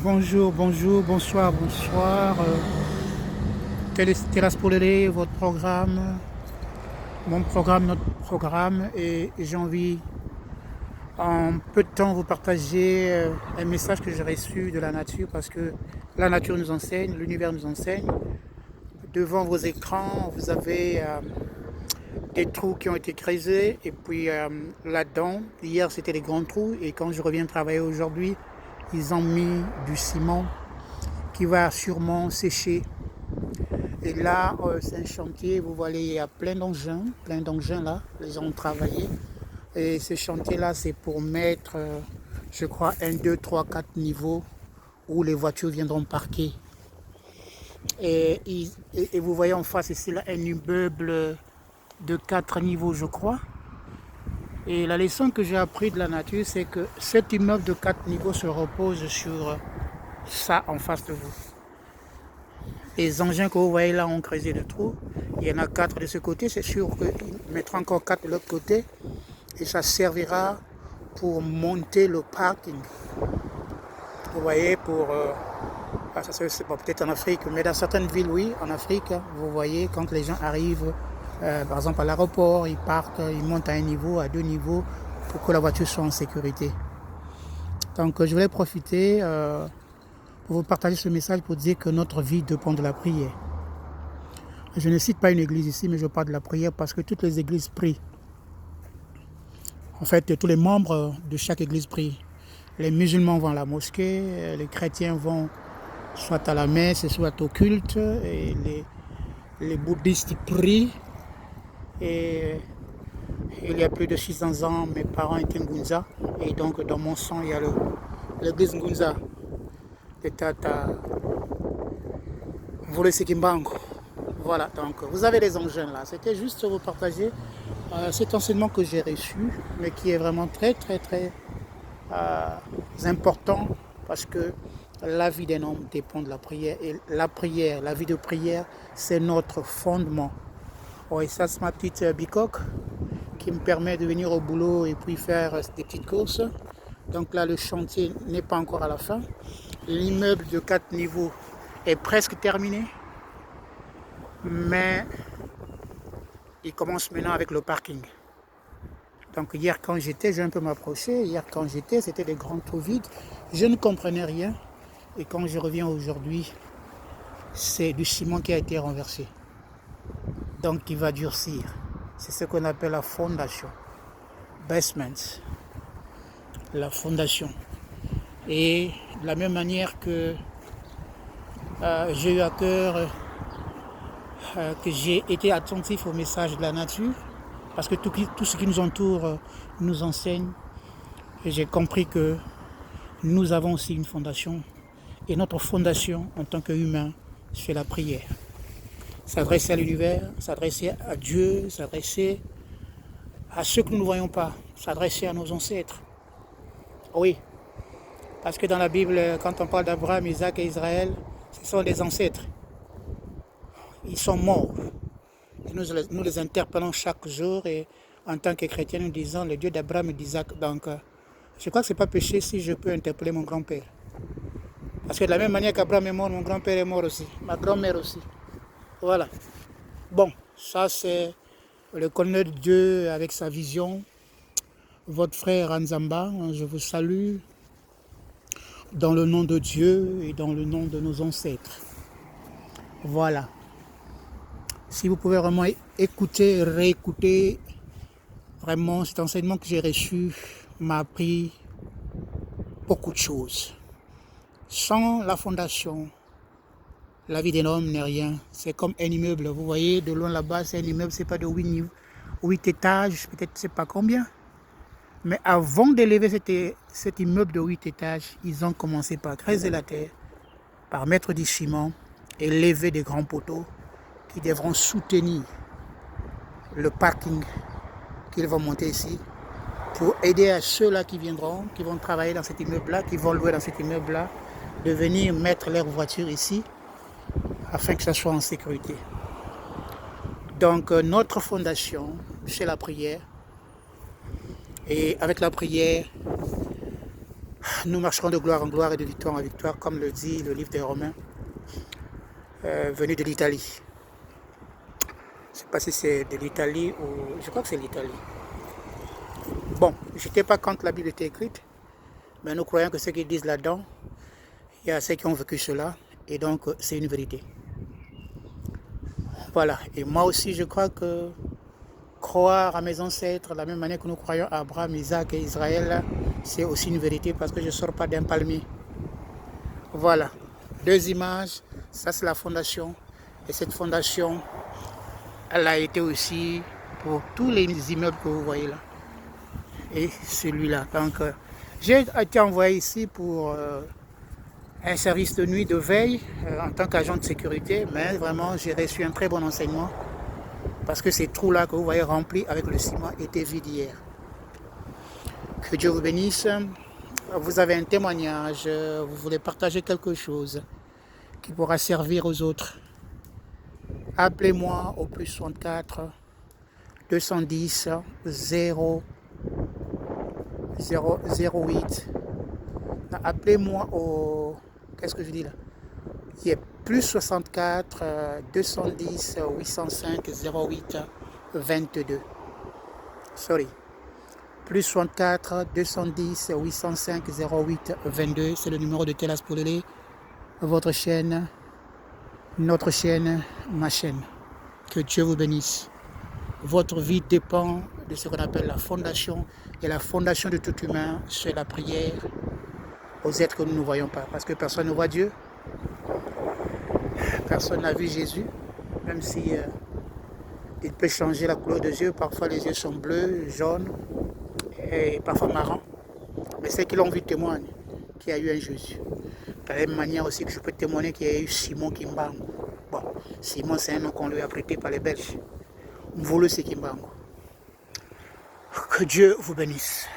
Bonjour, bonjour, bonsoir, bonsoir. Terrasse Polélé, votre programme, mon programme, notre programme. Et j'ai envie, en peu de temps, vous partager un message que j'ai reçu de la nature parce que la nature nous enseigne, l'univers nous enseigne. Devant vos écrans, vous avez des trous qui ont été creusés. Et puis là-dedans, hier c'était des grands trous. Et quand je reviens travailler aujourd'hui, ils ont mis du ciment qui va sûrement sécher. Et là, c'est un chantier, vous voyez, il y a plein d'engins là, les gens ont travaillé. Et ce chantier-là, c'est pour mettre, je crois, un, 2, 3, 4 niveaux où les voitures viendront parquer. Et vous voyez en face ici, là, un immeuble de 4 niveaux, je crois. Et la leçon que j'ai appris de la nature, c'est que cet immeuble de 4 niveaux se repose sur ça en face de vous. Les engins que vous voyez là ont creusé le trou. Il y en a 4 de ce côté. C'est sûr qu'ils mettront encore 4 de l'autre côté. Et ça servira pour monter le parking. Vous voyez, ça c'est peut-être en Afrique, mais dans certaines villes, oui, en Afrique, vous voyez, quand les gens arrivent, par exemple à l'aéroport, ils partent, ils montent à un niveau, à 2 niveaux, pour que la voiture soit en sécurité. Donc je voulais profiter pour vous partager ce message pour dire que notre vie dépend de la prière. Je ne cite pas une église ici, mais je parle de la prière parce que toutes les églises prient. En fait, tous les membres de chaque église prient. Les musulmans vont à la mosquée, les chrétiens vont soit à la messe, soit au culte, et les bouddhistes prient. Et il y a plus de 600 ans, mes parents étaient Ngunza, et donc dans mon sang, il y a l'église Ngunza de Tata Vole Sekimbango. Voilà, donc vous avez les engins là. C'était juste pour vous partager cet enseignement que j'ai reçu, mais qui est vraiment très important parce que la vie d'un homme dépend de la prière. Et la prière, la vie de prière, c'est notre fondement. Oh, et ça, c'est ma petite bicoque qui me permet de venir au boulot et puis faire des petites courses. Donc là, le chantier n'est pas encore à la fin. L'immeuble de 4 niveaux est presque terminé. Mais il commence maintenant avec le parking. Donc hier quand j'étais, j'ai un peu m'approché. Hier quand j'étais, c'était des grands trous vides. Je ne comprenais rien. Et quand je reviens aujourd'hui, c'est du ciment qui a été renversé. Donc qui va durcir. C'est ce qu'on appelle la fondation. Basement. La fondation. Et de la même manière que j'ai eu à cœur, que j'ai été attentif au message de la nature, parce que tout ce qui nous entoure nous enseigne. Et j'ai compris que nous avons aussi une fondation. Et notre fondation en tant qu'humain, c'est la prière. S'adresser à l'univers, s'adresser à Dieu, s'adresser à ceux que nous ne voyons pas, s'adresser à nos ancêtres. Oui, parce que dans la Bible, quand on parle d'Abraham, Isaac et Israël, ce sont des ancêtres. Ils sont morts. Et nous les interpellons chaque jour et en tant que chrétiens, nous disons le Dieu d'Abraham et d'Isaac. Donc, je crois que ce n'est pas péché si je peux interpeller mon grand-père. Parce que de la même manière qu'Abraham est mort, mon grand-père est mort aussi, ma grand-mère aussi. Voilà. Bon, ça c'est le colonel de Dieu avec sa vision. Votre frère Anzamba, je vous salue dans le nom de Dieu et dans le nom de nos ancêtres. Voilà. Si vous pouvez vraiment écouter, réécouter, vraiment cet enseignement que j'ai reçu m'a appris beaucoup de choses. Sans la fondation, la vie d'un homme n'est rien. C'est comme un immeuble. Vous voyez, de loin là-bas, c'est un immeuble, c'est pas de 8 étages, peut-être je ne sais pas combien. Mais avant d'élever cet immeuble de 8 étages, ils ont commencé par creuser la terre, par mettre du ciment et lever des grands poteaux qui devront soutenir le parking qu'ils vont monter ici pour aider à ceux-là qui viendront, qui vont travailler dans cet immeuble-là, qui vont louer dans cet immeuble-là, de venir mettre leur voiture ici afin que ça soit en sécurité. Donc notre fondation, c'est la prière. Et avec la prière, Nous marcherons de gloire en gloire et de victoire en victoire, comme le dit le livre des Romains, venu de l'Italie. Je ne sais pas si c'est de l'Italie ou... Je crois que c'est l'Italie. Bon, je n'étais pas quand la Bible était écrite, mais nous croyons que ce qu'ils disent là-dedans, il y a ceux qui ont vécu cela, et donc c'est une vérité. Voilà, et moi aussi je crois que croire à mes ancêtres, de la même manière que nous croyons à Abraham, Isaac et Israël, c'est aussi une vérité parce que je ne sors pas d'un palmier. Voilà, 2 images, ça c'est la fondation, et cette fondation, elle a été aussi pour tous les immeubles que vous voyez là. Et celui-là. Donc, j'ai été envoyé ici pour un service de nuit de veille en tant qu'agent de sécurité, mais vraiment j'ai reçu un très bon enseignement parce que ces trous-là que vous voyez remplis avec le ciment étaient vides hier. Que Dieu vous bénisse. Vous avez un témoignage, vous voulez partager quelque chose qui pourra servir aux autres. Appelez-moi au plus 64 210 0 008. Appelez-moi au... Qu'est-ce que je dis là? Il y a plus 64 210 805 08 22. Sorry. Plus 64 210 805 08 22. C'est le numéro de Telas Polele. Votre chaîne, notre chaîne, ma chaîne. Que Dieu vous bénisse. Votre vie dépend de ce qu'on appelle la fondation. Et la fondation de tout humain, c'est la prière aux êtres que nous ne voyons pas. Parce que personne ne voit Dieu. Personne n'a vu Jésus. Même si il peut changer la couleur des yeux. Parfois les yeux sont bleus, jaunes et parfois marrons. Mais ceux qui l'ont vu témoignent qu'il y a eu un Jésus. De la même manière aussi que je peux témoigner qu'il y a eu Simon Kimbangu. Bon, Simon c'est un nom qu'on lui a prêté par les Belges. Mvolo c'est Kimbangu. Que Dieu vous bénisse.